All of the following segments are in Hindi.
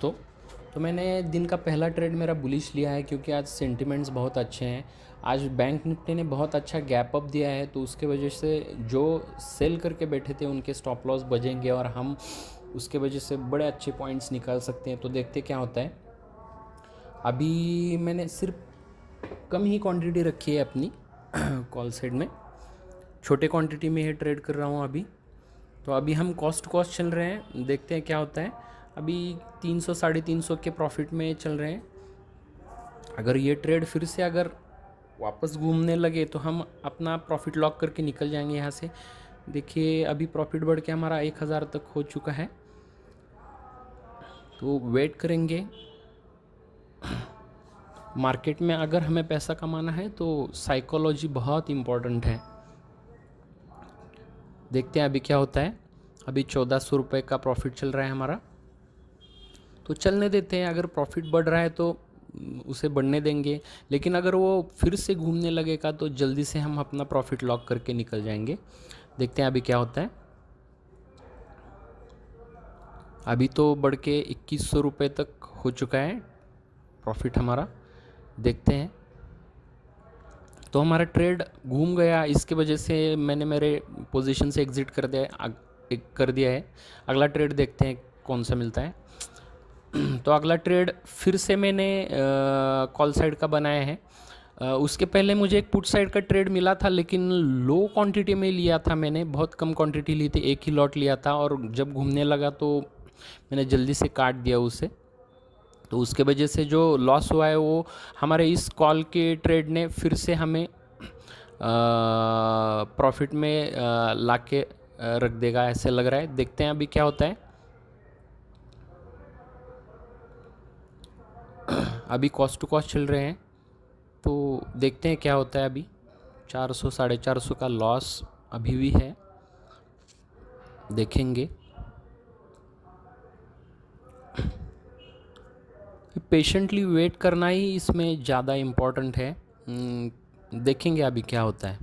तो तो मैंने दिन का पहला ट्रेड मेरा बुलिश लिया है क्योंकि आज सेंटिमेंट्स बहुत अच्छे हैं। आज बैंक निफ्टी ने बहुत अच्छा गैप अप दिया है, तो उसके वजह से जो सेल करके बैठे थे उनके स्टॉप लॉस बजेंगे और हम उसके वजह से बड़े अच्छे पॉइंट्स निकाल सकते हैं। तो देखते क्या होता है। अभी मैंने सिर्फ कम ही क्वांटिटी रखी है अपनी कॉल साइड में, छोटे क्वांटिटी में ही ट्रेड कर रहा हूँ अभी। तो अभी हम कॉस्ट टू कॉस्ट चल रहे हैं, देखते हैं क्या होता है। अभी 300 350 के प्रॉफिट में चल रहे हैं। अगर ये ट्रेड फिर से अगर वापस घूमने लगे तो हम अपना प्रॉफिट लॉक करके निकल जाएंगे यहाँ से। देखिए अभी प्रॉफिट बढ़ के हमारा 1000 तक हो चुका है, तो वेट करेंगे। मार्केट में अगर हमें पैसा कमाना है तो साइकोलॉजी बहुत इम्पोर्टेंट है। देखते हैं अभी क्या होता है। अभी 1400 रुपये का प्रॉफिट चल रहा है हमारा, तो चलने देते हैं। अगर प्रॉफिट बढ़ रहा है तो उसे बढ़ने देंगे, लेकिन अगर वो फिर से घूमने लगेगा तो जल्दी से हम अपना प्रॉफिट लॉक करके निकल जाएंगे। देखते हैं अभी क्या होता है। अभी तो बढ़ के 2100 रुपये तक हो चुका है प्रॉफिट हमारा। देखते हैं। तो हमारा ट्रेड घूम गया, इसके वजह से मैंने मेरे पोजीशन से एग्ज़िट कर दिया है। अगला ट्रेड देखते हैं कौन सा मिलता है। तो अगला ट्रेड फिर से मैंने कॉल साइड का बनाया है। उसके पहले मुझे एक पुट साइड का ट्रेड मिला था, लेकिन लो क्वांटिटी में लिया था मैंने, बहुत कम क्वांटिटी ली थी, एक ही लॉट लिया था। और जब घूमने लगा तो मैंने जल्दी से काट दिया उसे। तो उसके वजह से जो लॉस हुआ है वो हमारे इस कॉल के ट्रेड ने फिर से हमें प्रॉफिट में ला के रख देगा ऐसे लग रहा है। देखते हैं अभी क्या होता है। अभी कॉस्ट टू कॉस्ट चल रहे हैं, तो देखते हैं क्या होता है। अभी 400 450 का लॉस अभी भी है, देखेंगे। पेशेंटली वेट करना ही इसमें ज़्यादा इम्पोर्टेंट है। देखेंगे अभी क्या होता है।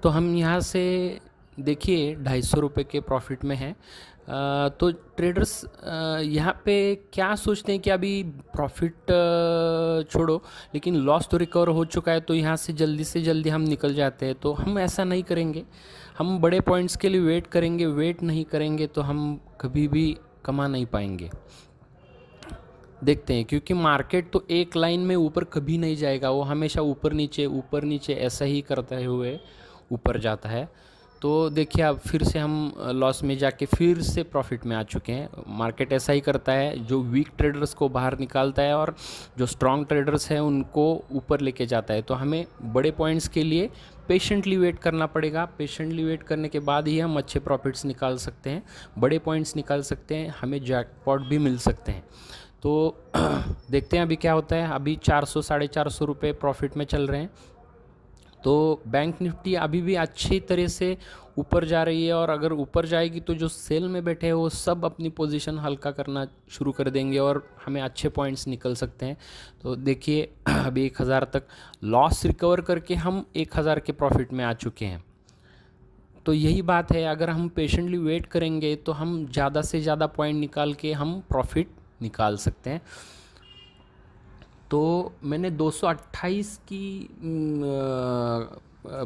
तो हम यहाँ से देखिए 250 रुपये के प्रॉफिट में हैं। तो ट्रेडर्स यहाँ पे क्या सोचते हैं कि अभी प्रॉफिट छोड़ो, लेकिन लॉस तो रिकवर हो चुका है, तो यहाँ से जल्दी हम निकल जाते हैं। तो हम ऐसा नहीं करेंगे, हम बड़े पॉइंट्स के लिए वेट करेंगे। वेट नहीं करेंगे तो हम कभी भी कमा नहीं पाएंगे। देखते हैं, क्योंकि मार्केट तो एक लाइन में ऊपर कभी नहीं जाएगा, वो हमेशा ऊपर नीचे ऐसा ही करते हुए ऊपर जाता है। तो देखिए अब फिर से हम लॉस में जाके फिर से प्रॉफिट में आ चुके हैं। मार्केट ऐसा ही करता है, जो वीक ट्रेडर्स को बाहर निकालता है और जो स्ट्रॉन्ग ट्रेडर्स हैं उनको ऊपर लेके जाता है। तो हमें बड़े पॉइंट्स के लिए पेशेंटली वेट करना पड़ेगा। पेशेंटली वेट करने के बाद ही हम अच्छे प्रॉफिट्स निकाल सकते हैं, बड़े पॉइंट्स निकाल सकते हैं, हमें जैकपॉट भी मिल सकते हैं। तो देखते हैं अभी क्या होता है। अभी 400 450 रुपये प्रॉफिट में चल रहे हैं। तो बैंक निफ्टी अभी भी अच्छी तरह से ऊपर जा रही है, और अगर ऊपर जाएगी तो जो सेल में बैठे हैं वो सब अपनी पोजीशन हल्का करना शुरू कर देंगे और हमें अच्छे पॉइंट्स निकल सकते हैं। तो देखिए अभी 1000 तक लॉस रिकवर करके हम 1000 के प्रॉफिट में आ चुके हैं। तो यही बात है, अगर हम पेशेंटली वेट करेंगे तो हम ज़्यादा से ज़्यादा पॉइंट निकाल के हम प्रॉफिट निकाल सकते हैं। तो मैंने 228 की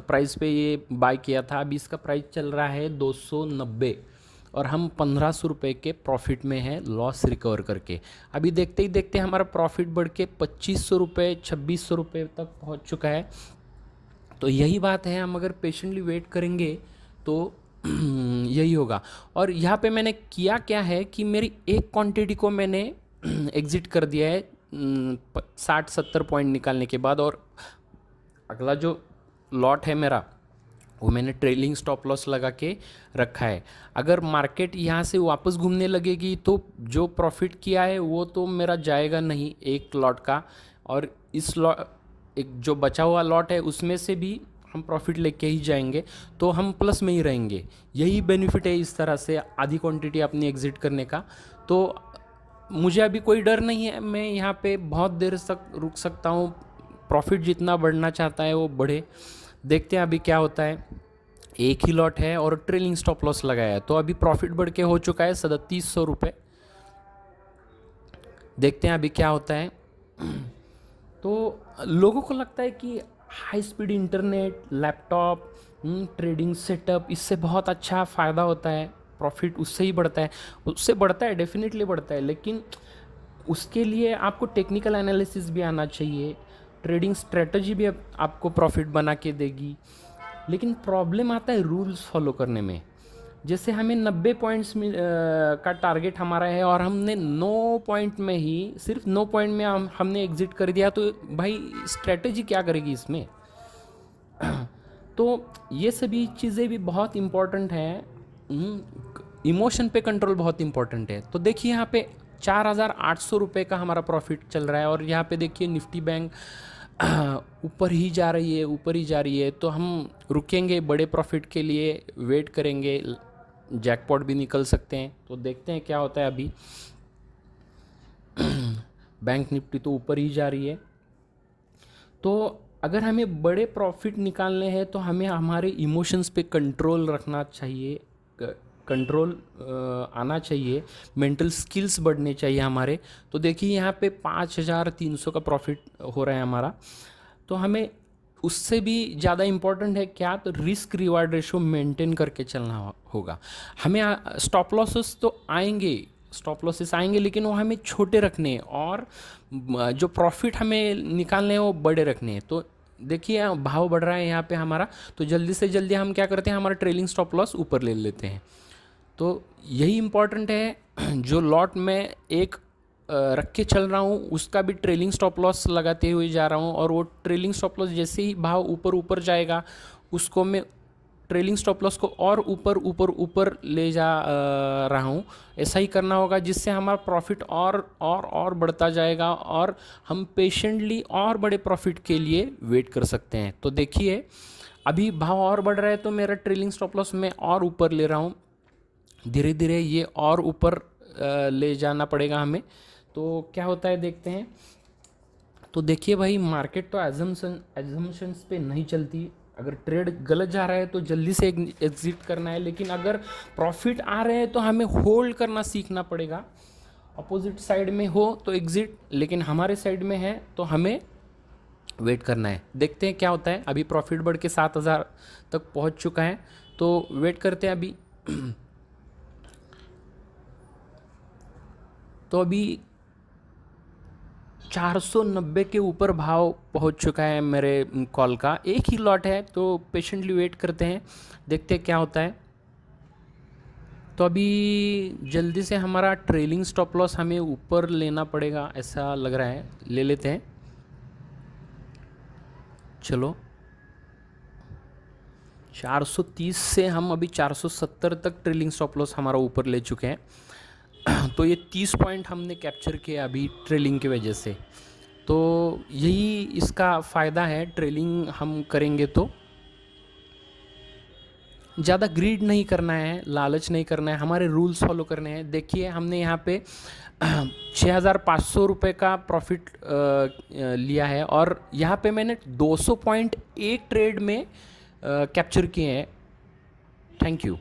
प्राइस पे ये बाय किया था। अभी इसका प्राइस चल रहा है 290, और हम 1500 रुपये के प्रॉफिट में हैं लॉस रिकवर करके। अभी देखते ही देखते हमारा प्रॉफिट बढ़ के 2500 रुपये 2600 रुपये तक पहुंच चुका है। तो यही बात है, हम अगर पेशेंटली वेट करेंगे तो यही होगा। और यहाँ पे मैंने किया क्या है कि मेरी एक क्वांटिटी को मैंने एग्ज़िट कर दिया है 60-70 पॉइंट निकालने के बाद, और अगला जो लॉट है मेरा वो मैंने ट्रेलिंग स्टॉप लॉस लगा के रखा है। अगर मार्केट यहाँ से वापस घूमने लगेगी तो जो प्रॉफिट किया है वो तो मेरा जाएगा नहीं एक लॉट का, और इस लॉट एक जो बचा हुआ लॉट है उसमें से भी हम प्रॉफिट लेके ही जाएंगे, तो हम प्लस में ही रहेंगे। यही बेनिफिट है इस तरह से आधी क्वांटिटी अपनी एग्ज़िट करने का। तो मुझे अभी कोई डर नहीं है, मैं यहाँ पे बहुत देर तक रुक सकता हूँ। प्रॉफिट जितना बढ़ना चाहता है वो बढ़े। देखते हैं अभी क्या होता है। एक ही लॉट है और ट्रेलिंग स्टॉप लॉस लगाया है, तो अभी प्रॉफिट बढ़ के हो चुका है 3700 रुपये। देखते हैं अभी क्या होता है। तो लोगों को लगता है कि high speed internet, laptop, trading setup, इससे बहुत अच्छा फ़ायदा होता है, प्रॉफिट उससे ही बढ़ता है। उससे बढ़ता है, डेफिनेटली बढ़ता है, लेकिन उसके लिए आपको टेक्निकल एनालिसिस भी आना चाहिए, ट्रेडिंग स्ट्रेटजी भी आपको प्रॉफिट बना के देगी। लेकिन प्रॉब्लम आता है रूल्स फॉलो करने में। जैसे हमें 90 पॉइंट्स में का टारगेट हमारा है और हमने 9 पॉइंट में ही, सिर्फ 9 पॉइंट में हमने एग्जिट कर दिया, तो भाई स्ट्रेटजी क्या करेगी इसमें? तो ये सभी चीज़ें भी बहुत इम्पोर्टेंट हैं। इमोशन पे कंट्रोल बहुत इम्पोर्टेंट है। तो देखिए यहाँ पे 4800 रुपये का हमारा प्रॉफिट चल रहा है और यहाँ पे देखिए निफ्टी बैंक ऊपर ही जा रही है, ऊपर ही जा रही है। तो हम रुकेंगे, बड़े प्रॉफिट के लिए वेट करेंगे, जैकपॉट भी निकल सकते हैं। तो देखते हैं क्या होता है अभी। बैंक निफ्टी तो ऊपर ही जा रही है। तो अगर हमें बड़े प्रॉफिट निकालने हैं तो हमें हमारे इमोशंस पे कंट्रोल रखना चाहिए, कंट्रोल आना चाहिए, मेंटल स्किल्स बढ़ने चाहिए हमारे। तो देखिए यहाँ पे 5300 का प्रॉफिट हो रहा है हमारा। तो हमें उससे भी ज़्यादा इम्पोर्टेंट है क्या, तो रिस्क रिवार्ड रेशो मेंटेन करके चलना होगा हमें। स्टॉप लॉसेस तो आएंगे, स्टॉप लॉसेस आएंगे, लेकिन वो हमें छोटे रखने हैं और जो प्रॉफिट हमें निकालने हैं वो बड़े रखने हैं। तो देखिए भाव बढ़ रहा है यहाँ पे हमारा, तो जल्दी से जल्दी हम क्या करते हैं, हमारा ट्रेलिंग स्टॉप लॉस ऊपर ले लेते हैं। तो यही इम्पॉर्टेंट है। जो लॉट में एक रख के चल रहा हूँ उसका भी ट्रेलिंग स्टॉप लॉस लगाते हुए जा रहा हूँ, और वो ट्रेलिंग स्टॉप लॉस जैसे ही भाव ऊपर ऊपर जाएगा उसको मैं ट्रेलिंग स्टॉप लॉस को और ऊपर ऊपर ऊपर ले जा रहा हूँ। ऐसा ही करना होगा जिससे हमारा प्रॉफिट और बढ़ता जाएगा और हम पेशेंटली और बड़े प्रॉफिट के लिए वेट कर सकते हैं। तो देखिए अभी भाव और बढ़ रहा है तो मेरा ट्रेलिंग स्टॉप लॉस मैं और ऊपर ले रहा हूँ, धीरे धीरे ये और ऊपर ले जाना पड़ेगा हमें। तो क्या होता है देखते हैं। तो देखिए भाई मार्केट तो एजम्पशंस पे नहीं चलती। अगर ट्रेड गलत जा रहा है तो जल्दी से एग्जिट करना है, लेकिन अगर प्रॉफिट आ रहे हैं तो हमें होल्ड करना सीखना पड़ेगा। अपोजिट साइड में हो तो एग्जिट, लेकिन हमारे साइड में है तो हमें वेट करना है। देखते हैं क्या होता है। अभी प्रॉफिट बढ़ के 7000 तक पहुंच चुका है, तो वेट करते हैं अभी। तो अभी 490 के ऊपर भाव पहुंच चुका है मेरे कॉल का। एक ही लॉट है तो पेशेंटली वेट करते हैं, देखते हैं क्या होता है। तो अभी जल्दी से हमारा ट्रेलिंग स्टॉप लॉस हमें ऊपर लेना पड़ेगा, ऐसा लग रहा है। ले लेते हैं, चलो। 430 से हम अभी 470 तक ट्रेलिंग स्टॉप लॉस हमारा ऊपर ले चुके हैं। तो ये 30 पॉइंट हमने कैप्चर किया अभी ट्रेलिंग की वजह से। तो यही इसका फ़ायदा है, ट्रेलिंग हम करेंगे तो ज़्यादा ग्रीड नहीं करना है, लालच नहीं करना है, हमारे रूल्स फॉलो करने हैं। देखिए हमने यहाँ पे 6500 रुपये का प्रॉफिट लिया है और यहाँ पे मैंने 200 पॉइंट एक ट्रेड में कैप्चर किए हैं। Thank you.